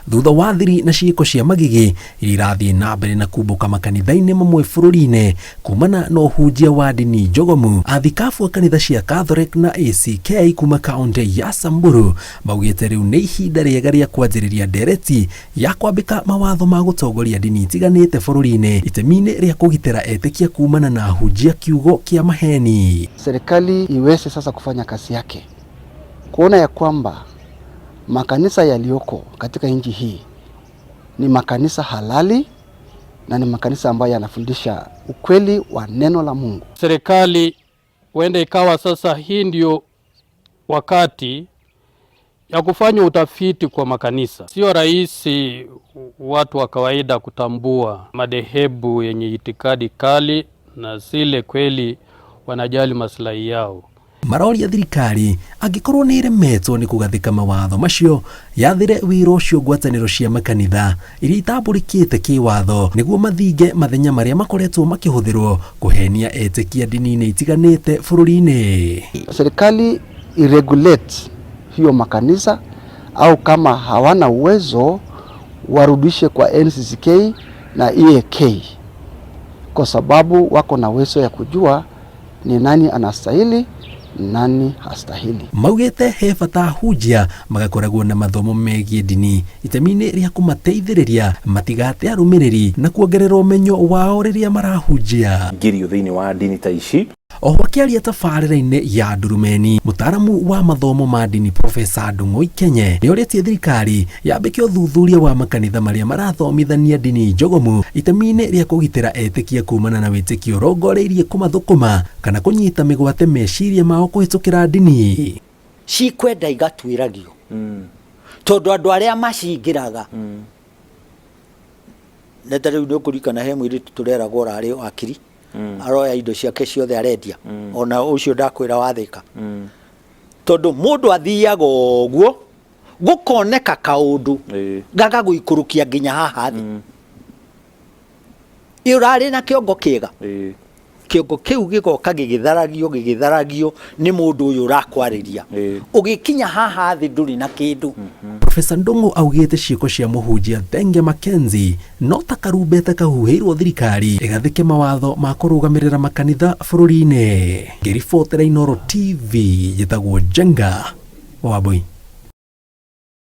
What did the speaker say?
thutha wa thiri na ciiko cia magigi irathie na mbere na kumbuka makanitha-ini mamwe bururi-ini kumana na uhunjia wa ndini njogomu. Athikabu a kanitha cia Catholic na ACK kuma kaunti ya Samburu maugite riu ni ihinda riega ria kwanjiriria ndereti ya kwambika mawatho ma gutongoria ndini itiganite bururi-ini itemi-ini ria kugitira etikia kumana na hunjia kiugo kia maheni. Serikali iweze sasa kufanya kazi yake kuona ya kwamba makanisa yaliyoko katika nchi hii ni makanisa halali na ni makanisa ambayo yanafundisha ukweli wa neno la Mungu. Serikali huenda ikawa sasa hii ndio wakati ya kufanya utafiti kwa makanisa. Sio rahisi watu wa kawaida kutambua madhehebu yenye itikadi kali na zile kweli wanajali maslahi yao. Marori ya thirikari angikorwo ni iremetwo ni kugathika mawatho macio yathire wiro ucio ngwataniro cia makanitha iria itamburikite kiwatho niguo mathinge mathenya maria makoretwo makihuthirwo kuhenia etikia ndini-ini itiganite bururi-ini. Serikali iregulate hiyo makanisa, au kama hawana uwezo warudishe kwa NCCK na EAK, kwa sababu wako na uwezo ya kujua ni nani anastahili nani hastahili. Maugite he bata hunjia magakoragwo na mathomo megie ndini itemi-ini ria kumateithiriria matigate arumiriri na kuongerera umenyo wao riria marahunjia ngirio thiini wa ndini ta ici. Oho akiaria tabarĩra-inĩ ya Ndurumeni, mutaaramu wa mathomo ma ndini Profesa Ndung'u Ikenye ni oritie thirikari yambike uthuthuria wa makanitha maria marathomithania ndini njogomu itemi-ini ria kugitira etikia kumana na witikio rongoreirie kumathukuma kana kunyita migwate meciria mao kuhitukira ndini. Cikwenda igatwiragio tondu andu aria macingiraga na tariu ni ukurikana he mwiritu tureragwo rari wakiri aroya indo ciake ciothe arendia ona ucio ndakwira wathika tondu mundu athiaga uguo gukoneka kaundu gaga guikurukia nginya haha thi irari na kiongo kiega kiongo kiu gigoka gigitharagio ni mundu uyu rakwariria ugikinya haha thi nduri na kindu. Profesa Ndung'u augite ciiko cia muhunjia Thenge Mackenzie no takarumbete kahuhirwo thirikari igathike mawatho ma kurugamirira makanitha bururi-ini. Ngiribotera Inooro TV, jitagwo Jenga Wambui.